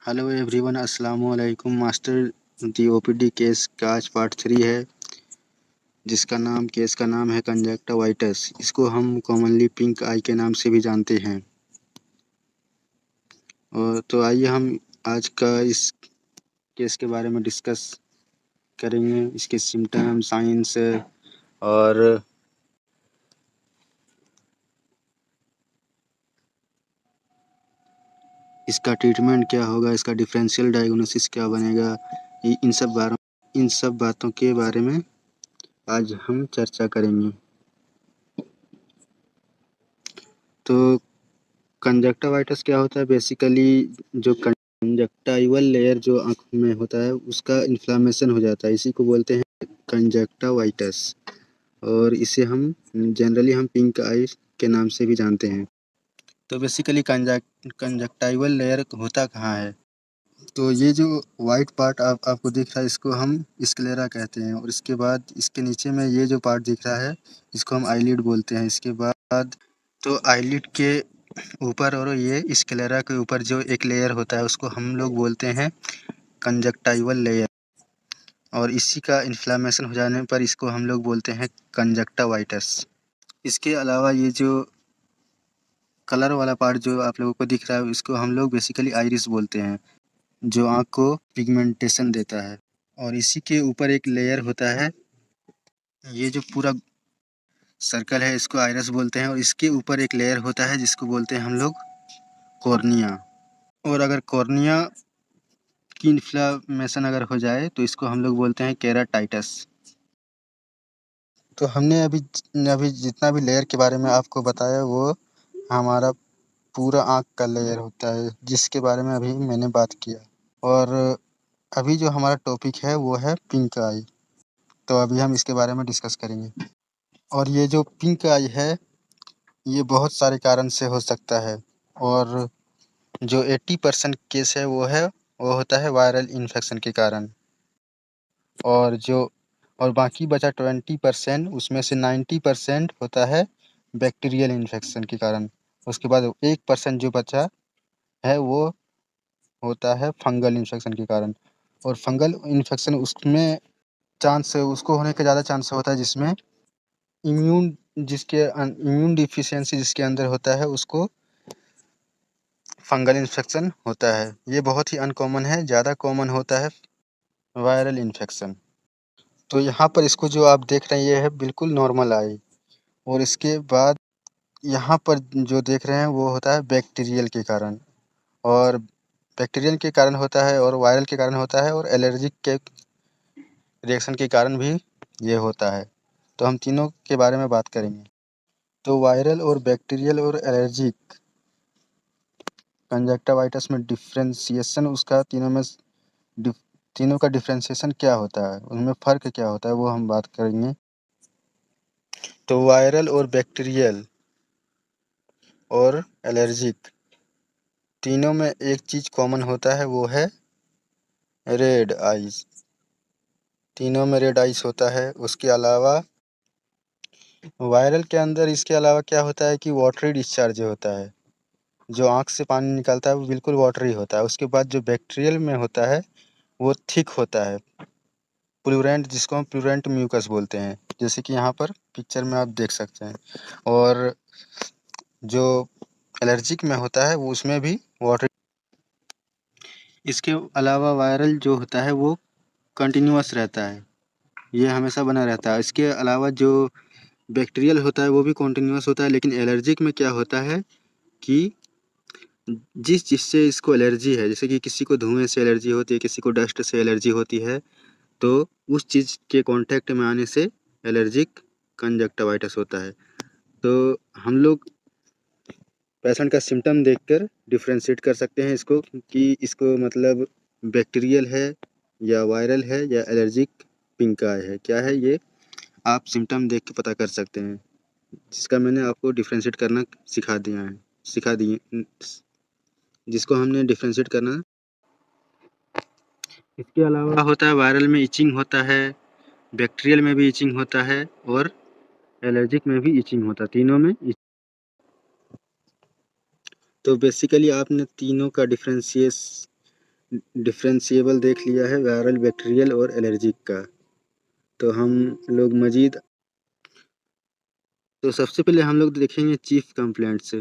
Hello everyone, अस्सलामु अलैकुम। Master दी OPD case का आज पार्ट 3 है, जिसका केस का नाम है कंजक्टिवाइटिस। इसको हम कॉमनली पिंक आई के नाम से भी जानते हैं। और तो आइए हम आज का इस केस के बारे में डिस्कस करेंगे, इसके सिम्टम, साइंस और इसका ट्रीटमेंट क्या होगा, इसका डिफरेंशियल डायग्नोसिस क्या बनेगा। इन सब बातों के बारे में आज हम चर्चा करेंगे। तो कंजक्टिवाइटिस क्या होता है? बेसिकली जो कंजक्टाइवल लेयर जो आँख में होता है उसका इन्फ्लामेशन हो जाता है, इसी को बोलते हैं कंजक्टिवाइटिस। और इसे हम जनरली पिंक आई के नाम से भी जानते हैं। तो बेसिकली कंजक्टाइवल लेयर होता कहाँ है? तो ये जो वाइट पार्ट आपको दिख रहा है, इसको हम स्क्लेरा कहते हैं। और इसके बाद इसके नीचे में ये जो पार्ट दिख रहा है, इसको हम आईलिड बोलते हैं। इसके बाद तो आईलिड के ऊपर और ये स्क्लेरा के ऊपर जो एक लेयर होता है उसको हम लोग बोलते हैं कंजक्टाइवल लेयर। और इसी का इन्फ्लामेशन हो जाने पर इसको हम लोग बोलते हैं कंजक्टिवाइटिस। इसके अलावा ये जो कलर वाला पार्ट जो आप लोगों को दिख रहा है, इसको हम लोग बेसिकली आइरिस बोलते हैं, जो आँख को पिगमेंटेशन देता है। और इसी के ऊपर एक लेयर होता है, ये जो पूरा सर्कल है इसको आइरिस बोलते हैं। और इसके ऊपर एक लेयर होता है जिसको बोलते हैं हम लोग कॉर्निया। और अगर कॉर्निया की इन्फ्लामेशन अगर हो जाए तो इसको हम लोग बोलते हैं केराटाइटिस। तो हमने अभी अभी जितना भी लेयर के बारे में आपको बताया वो हमारा पूरा आँख का लेयर होता है, जिसके बारे में अभी मैंने बात किया। और अभी जो हमारा टॉपिक है वो है पिंक आई। तो अभी हम इसके बारे में डिस्कस करेंगे। और ये जो पिंक आई है ये बहुत सारे कारण से हो सकता है। और जो 80% केस है वो होता है वायरल इन्फेक्शन के कारण। और बाकी बचा 20%, उसमें से 90% होता है बैक्टीरियल इन्फेक्शन के कारण। उसके बाद 1% जो बचा है वो होता है फंगल इन्फेक्शन के कारण। और फंगल इन्फेक्शन उसमें उसको होने का ज़्यादा चांस होता है जिसमें इम्यून डिफिशियंसी जिसके अंदर होता है उसको फंगल इन्फेक्शन होता है। ये बहुत ही अनकॉमन है, ज़्यादा कॉमन होता है वायरल इन्फेक्शन। तो यहाँ पर इसको जो आप देख रहे हैं ये है बिल्कुल नॉर्मल आई। और इसके बाद यहाँ पर जो देख रहे हैं वो होता है बैक्टीरियल के कारण। और बैक्टीरियल के कारण होता है और वायरल के कारण होता है और एलर्जिक के रिएक्शन के कारण भी ये होता है। तो हम तीनों के बारे में बात करेंगे। तो वायरल और बैक्टीरियल और एलर्जिक कंजक्टिवाइटिस में डिफ्रेंसिएशन उसका तीनों का डिफ्रेंसिएशन क्या होता है, उनमें फ़र्क क्या होता है, वो हम बात करेंगे। तो वायरल और बैक्टीरियल और एलर्जिक तीनों में एक चीज़ कॉमन होता है, वो है रेड आइज़। तीनों में रेड आइज़ होता है। उसके अलावा वायरल के अंदर इसके अलावा क्या होता है कि वाटरी डिस्चार्ज होता है, जो आँख से पानी निकलता है वो बिल्कुल वाटरी होता है। उसके बाद जो बैक्टीरियल में होता है वो थिक होता है, प्लूरेंट, जिसको हम प्लूरेंट म्यूकस बोलते हैं, जैसे कि यहाँ पर पिक्चर में आप देख सकते हैं। और जो एलर्जिक में होता है वो उसमें भी वाटर। इसके अलावा वायरल जो होता है वो कंटिन्यूअस रहता है, ये हमेशा बना रहता है। इसके अलावा जो बैक्टीरियल होता है वो भी कंटिन्यूअस होता है। लेकिन एलर्जिक में क्या होता है कि जिस जिससे इसको एलर्जी है, जैसे कि किसी को धुएं से एलर्जी होती है, किसी को डस्ट से एलर्जी होती है, तो उस चीज़ के कांटेक्ट में आने से एलर्जिक कंजक्टिवाइटिस होता है। तो हम लोग पेशेंट का सिम्टम देखकर डिफरेंशिएट कर सकते हैं इसको, कि इसको मतलब बैक्टीरियल है या वायरल है या एलर्जिक पिंक आई है, क्या है ये आप सिम्टम देख के पता कर सकते हैं, जिसका मैंने आपको डिफरेंशिएट करना सिखा दिए जिसको हमने डिफरेंशिएट करना। इसके अलावा होता है वायरल में इचिंग होता है, बैक्टीरियल में भी इचिंग होता है और एलर्जिक में भी इचिंग होता है, तीनों में तो बेसिकली आपने तीनों का डिफरेंशिएबल देख लिया है वायरल, बैक्टीरियल और एलर्जिक का। तो हम लोग मजीद तो सबसे पहले हम लोग देखेंगे चीफ कंप्लेंट्स।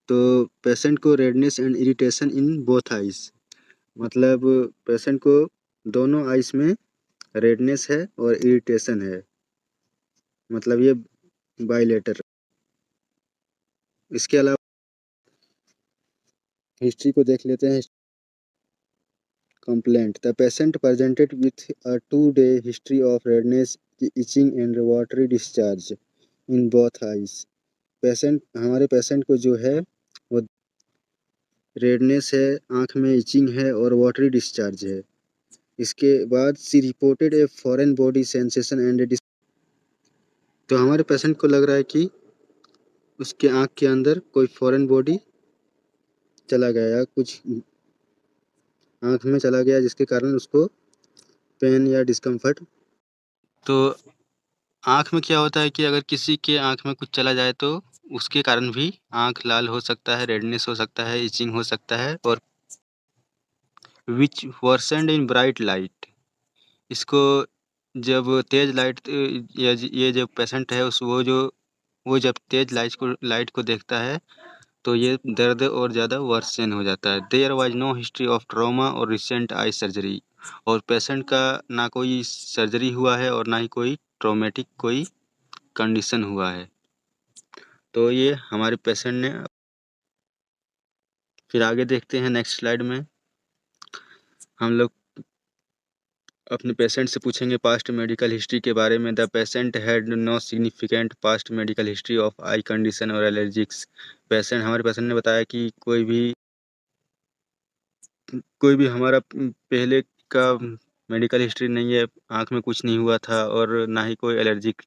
तो पेशेंट को redness and irritation in both eyes, मतलब पेशेंट को दोनों आइज में रेडनेस है और इरिटेशन है, मतलब ये बाइलेटर। इसके अलावा हिस्ट्री को देख लेते हैं। Complaint: the patient presented with a 2-day history of redness, etching and watery discharge in both eyes. हमारे पेशेंट को जो है वो रेडनेस है, आँख में इचिंग है और वाटरी डिस्चार्ज है। इसके बाद she reported a foreign body sensation and तो हमारे पेशेंट को लग रहा है कि उसके आँख के अंदर कोई फॉरेन बॉडी चला गया या कुछ आँख में चला गया, जिसके कारण उसको पेन या डिस्कम्फर्ट। तो आँख में क्या होता है कि अगर किसी के आँख में कुछ चला जाए तो उसके कारण भी आँख लाल हो सकता है, रेडनेस हो सकता है, इचिंग हो सकता है और विच वर्सेंड इन ब्राइट लाइट। इसको जब तेज़ लाइट ये जो पेशेंट है उस वो जब तेज़ लाइट को देखता है तो ये दर्द और ज़्यादा वर्सन हो जाता है। There was no history of trauma और रिसेंट आई सर्जरी, और पेशेंट का ना कोई सर्जरी हुआ है और ना ही कोई ट्रॉमेटिक कोई कंडीशन हुआ है। तो ये हमारे पेशेंट ने। फिर आगे देखते हैं नेक्स्ट स्लाइड में। हम लोग अपने पेशेंट से पूछेंगे पास्ट मेडिकल हिस्ट्री के बारे में। The patient had no significant past medical history of eye condition और एलर्जिक्स। हमारे पेशेंट ने बताया कि कोई भी हमारा पहले का मेडिकल हिस्ट्री नहीं है, आँख में कुछ नहीं हुआ था और ना ही कोई एलर्जिक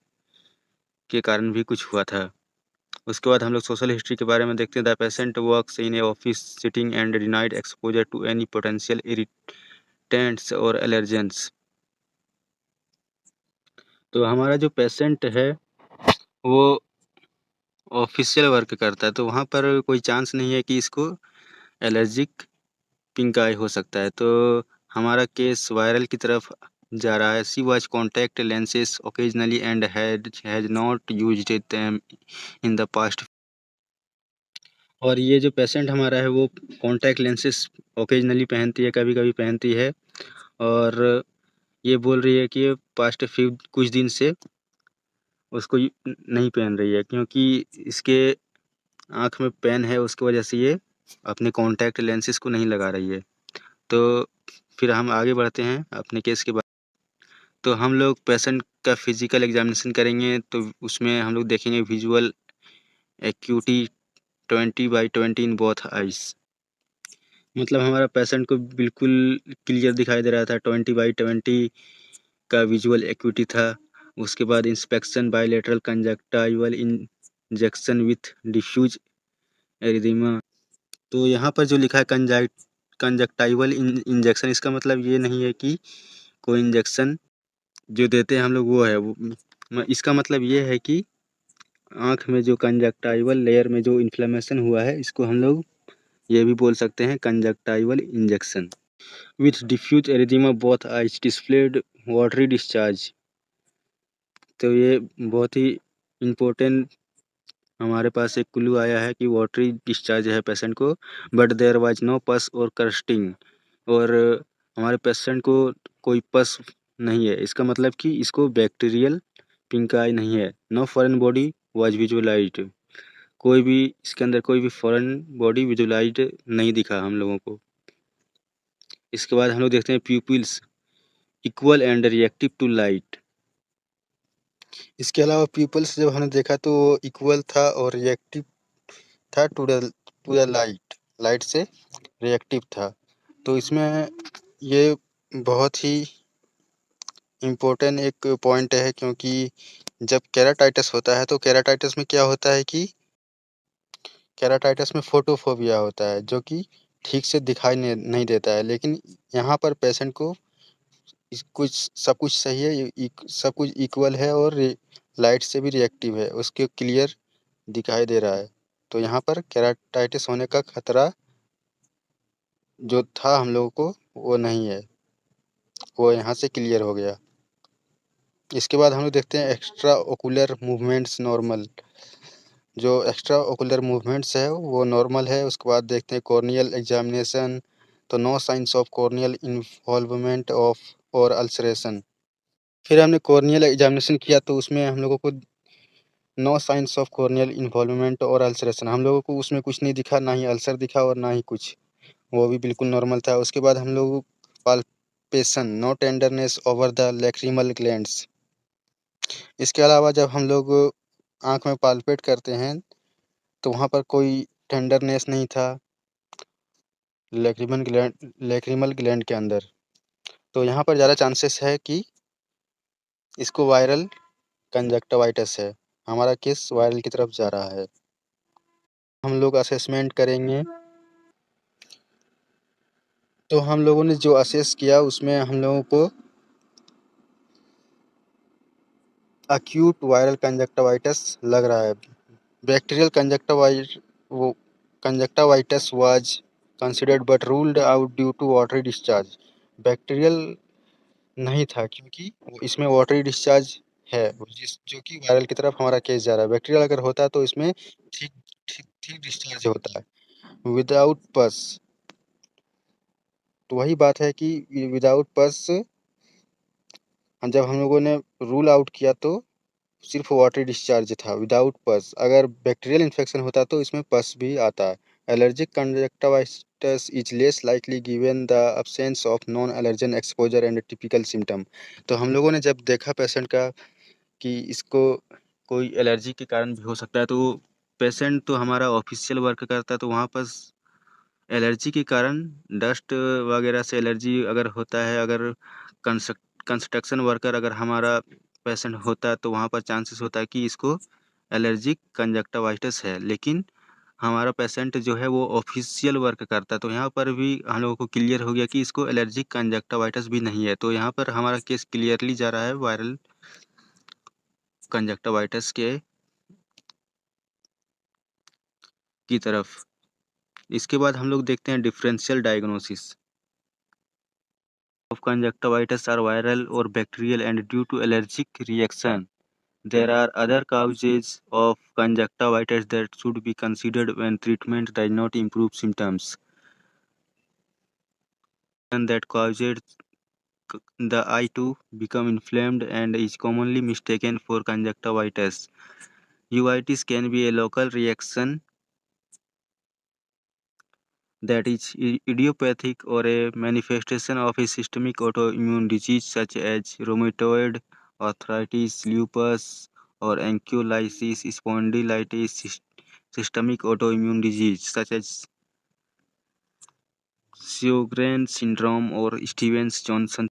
के कारण भी कुछ हुआ था। उसके बाद हम लोग सोशल हिस्ट्री के बारे में देखते हैं। The patient works in a office sitting and denied exposure to any potential irritants और एलर्जेंस। तो हमारा जो पेशेंट है वो ऑफिशियल वर्क करता है, तो वहाँ पर कोई चांस नहीं है कि इसको एलर्जिक पिंक आई हो सकता है। तो हमारा केस वायरल की तरफ जा रहा है। She was contact lenses occasionally and has not used them in the past. और ये जो पेशेंट हमारा है वो कॉन्टैक्ट लेंसेज ओकेजनली पहनती है, कभी कभी पहनती है, और ये बोल रही है कि पास्ट फ्यू कुछ दिन से उसको नहीं पहन रही है क्योंकि इसके आँख में पेन है, उसकी वजह से ये अपने कॉन्टैक्ट लेंसेज को नहीं लगा रही है। तो फिर हम आगे बढ़ते हैं अपने केस के बाद। तो हम लोग पेशेंट का फिजिकल एग्जामिनेशन करेंगे, तो उसमें हम लोग देखेंगे visual acuity 20/20 in both eyes. मतलब हमारा पेशेंट को बिल्कुल क्लियर दिखाई दे रहा था, 20/20 का विजुअल एक्यूटी था। उसके बाद inspection bilateral conjunctival injection with diffuse erythema. तो यहाँ पर जो लिखा है कंजक्टाइवल इंजेक्शन, इसका मतलब ये नहीं है कि कोई इंजेक्शन जो देते हैं हम लोग वो है इसका मतलब ये है कि आँख में जो कंजक्टाइवल लेयर में जो इन्फ्लेमेशन हुआ है, इसको हम लोग ये भी बोल सकते हैं conjunctival injection. With diffuse erythema both eyes displayed watery discharge. तो ये बहुत ही इम्पोर्टेंट हमारे पास एक क्लू आया है कि वाटरी डिस्चार्ज है पेशेंट को, बट देयर वाज नो पस और करस्टिंग। और हमारे पेशेंट को कोई पस नहीं है, इसका मतलब कि इसको बैक्टीरियल पिंक आई नहीं है। No foreign body was visualised. कोई भी इसके अंदर कोई भी फॉरेन बॉडी विजुअलाइज्ड नहीं दिखा हम लोगों को। इसके बाद हम लोग देखते हैं pupils equal and reactive to light. इसके अलावा प्यूपिल्स जब हमने देखा तो वो इक्वल था और रिएक्टिव था टू द लाइट, लाइट से रिएक्टिव था। तो इसमें ये बहुत ही इम्पोर्टेंट एक पॉइंट है, क्योंकि जब केराटाइटस होता है तो केराटाइटस में क्या होता है कि केराटाइटस में फोटोफोबिया होता है, जो कि ठीक से दिखाई नहीं देता है। लेकिन यहाँ पर पेशेंट को कुछ सब कुछ सही है, सब कुछ इक्वल है और लाइट से भी रिएक्टिव है, उसके क्लियर दिखाई दे रहा है। तो यहाँ पर केराटाइटिस होने का खतरा जो था हम लोगों को वो नहीं है, वो यहाँ से क्लियर हो गया। इसके बाद हम लोग देखते हैं एक्स्ट्रा ओकुलर मूवमेंट्स नॉर्मल। जो एक्स्ट्रा ओकुलर मूवमेंट्स है वो नॉर्मल है। उसके बाद देखते हैं कॉर्नियल एग्जामिनेशन, तो no signs of corneal involvement of और अल्सरेशन। फिर हमने कॉर्नियल एग्जामिनेशन किया तो उसमें हम लोगों को no signs of corneal involvement और अल्सरेशन, हम लोगों को उसमें कुछ नहीं दिखा, ना ही अल्सर दिखा और ना ही कुछ, वो भी बिल्कुल नॉर्मल था। उसके बाद हम लोग palpation, no tenderness over the lacrimal glands. इसके अलावा जब हम लोग आँख में पाल्पेट करते हैं तो वहाँ पर कोई टेंडरनेस नहीं था लैक्रिमल ग्लैंड के अंदर। तो यहाँ पर ज़्यादा चांसेस है कि इसको वायरल कंजक्टिवाइटिस है, हमारा केस वायरल की तरफ जा रहा है। हम लोग असेसमेंट करेंगे, तो हम लोगों ने जो असेस किया उसमें हम लोगों को अक्यूट वायरल कंजक्टिवाइटिस लग रहा है। Bacterial conjunctivitis was considered but ruled out due to watery discharge. Bacterial नहीं था क्योंकि इसमें वाटरी डिस्चार्ज है, जो कि वायरल की तरफ हमारा केस जा रहा है। बैक्टीरियल अगर होता तो इसमें ठीक ठीक ठीक डिस्चार्ज होता है विदाउट पस। तो वही बात है कि विदाउट पस जब हम लोगों ने रूल आउट किया तो सिर्फ वाटरी डिस्चार्ज था विदाउट पस। अगर बैक्टीरियल इन्फेक्शन होता तो इसमें पस भी आता है। Allergic conjunctivitis is less likely given the absence of non allergen exposure and typical symptom. तो हम लोगों ने जब देखा पेशेंट का कि इसको कोई एलर्जी के कारण भी हो सकता है, तो पेशेंट तो हमारा ऑफिशियल वर्क करता है, तो वहाँ पर एलर्जी के कारण डस्ट वगैरह से एलर्जी अगर होता है, अगर कंस्ट्रक्शन वर्कर अगर हमारा पेशेंट होता है तो वहाँ पर चांसेस होता है कि इसको एलर्जिक कंजक्टिवाइटिस है। लेकिन हमारा पेशेंट जो है वो ऑफिशियल वर्क करता है, तो यहाँ पर भी हम लोगों को क्लियर हो गया कि इसको एलर्जिक कंजक्टिवाइटिस भी नहीं है। तो यहाँ पर हमारा केस क्लियरली जा रहा है वायरल कंजक्टिवाइटिस के की तरफ। इसके बाद हम लोग देखते हैं differential diagnosis of conjunctivitis are viral or bacterial and due to allergic reaction. There are other causes of conjunctivitis that should be considered when treatment does not improve symptoms, and that causes the eye to become inflamed and is commonly mistaken for conjunctivitis. Uveitis can be a local reaction that is idiopathic or a manifestation of a systemic autoimmune disease such as rheumatoid arthritis, lupus, or ankylosing spondylitis. Systemic autoimmune disease such as Sjogren's syndrome or Stevens-Johnson